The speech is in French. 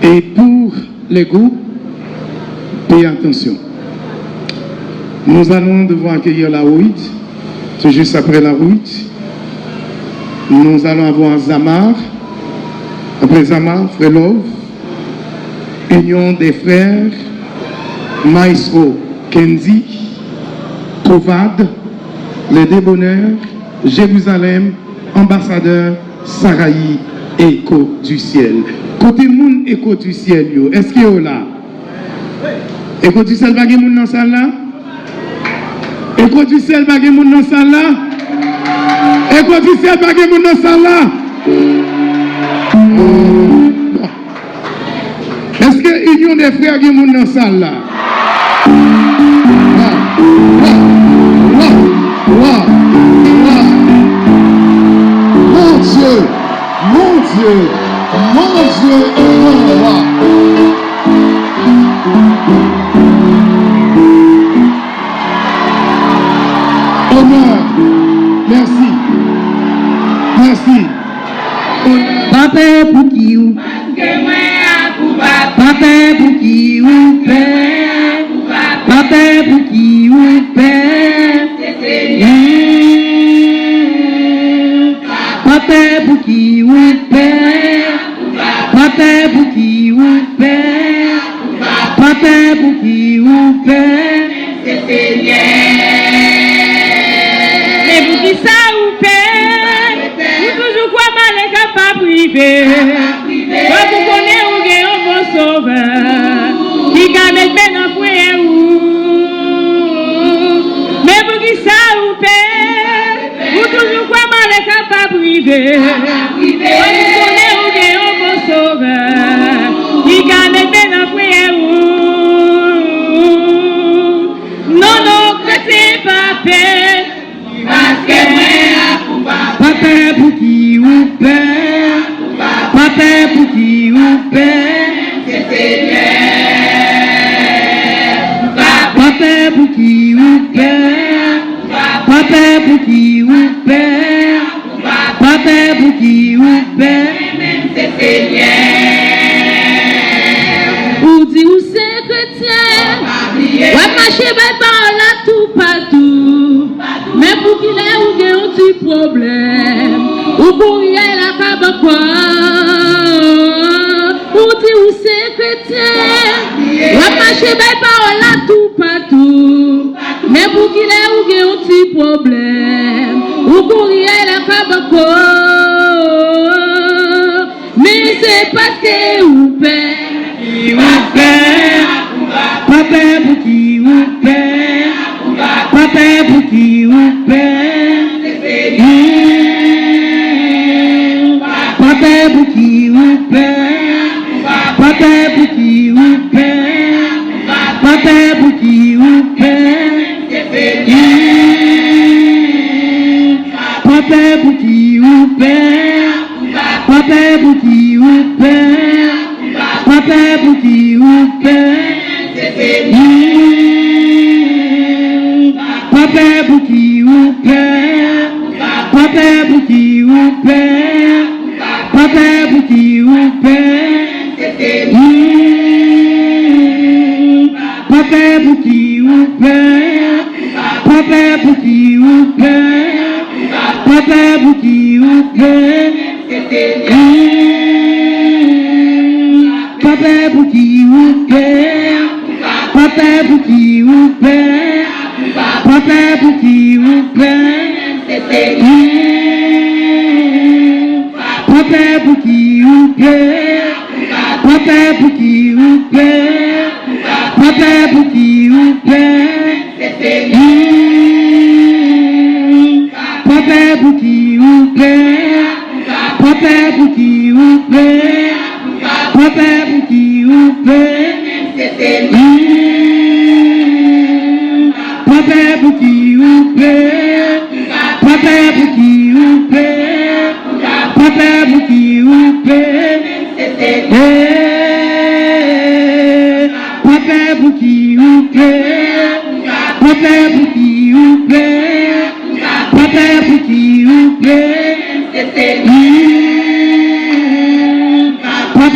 Et pour les groupes, payez attention. Nous allons devoir accueillir la Rouite, tout juste après la Rouite. Nous allons avoir Zamar, après Zamar, Frélov, Union des Frères, Maestro Kenzi, Kovad, les Débonnaires, Jérusalem, Ambassadeur, Sarahi, Écho du ciel. Côté moun Écho du ciel, est-ce qu'il y a là? Écho du ciel, pas de moun dans la salle là? Écho du ciel, pas de moun dans la salle là? Écho du ciel, pas de moun dans la salle là? Est-ce que l'union des frères qui moun dans la salle là? Mon Dieu, mon Dieu, mon Dieu et mon roi. Honneur, merci, merci. Papa pour qui ou Papa pour qui ou père, Papa pour qui ou père, Papa pour qui ou père, Papa pour qui ou père, Papa pour qui ou père, mais pour qui ça ou père, vous toujours quoi mal est capable privé, quand vous connaissez ou gagnez un bon sauveur, qui gagne maintenant pour vous, mais pour qui ça ou père, vous toujours quoi mal est capable privé, quand vous connaissez ou gagnez un bon sauveur, qui gagne maintenant pour vous, non, non, c'est pas paix. Parce que moi, papa pour qui ou père, papa pour qui ou père, papa pour qui ou père, papa pour qui ou père, papa pour qui ou père, ou dit ou c'est chrétien, ouais marcher par là tout partout. Mais pour qu'il ait un petit problème, ou pour y aller la cabane quoi, ou dit où c'est chrétien, ou marcher par là tout partout. Mais pour qu'il ait un petit problème, ou pour y aller la cabane quoi, mais c'est parce que ou père, papa pour qui ou père. Papa pour qui ou père, papa pour qui ou père, papa pour qui ou père, papa pour qui ou père, papa pour qui ou père, papa pour qui ou père, papa pour qui ou père. Papa pour qui ou père, papa pour qui ou père, papa pour qui ou père, papa pour qui ou père, papa pour qui ou père, papa pour qui ou père, papa pour qui ou père, papa pour qui ou père. Papa pour qui ou père, papa pour qui ou père, papa pour qui ou père, papa pour qui ou père, papa pour qui ou père, papa pour qui ou père, papa pour qui ou père. Papa pour qui ou père, papa pour qui ou père, papa pour qui ou père, papa pour qui ou père, papa pour qui ou père, papa pour qui ou père, papa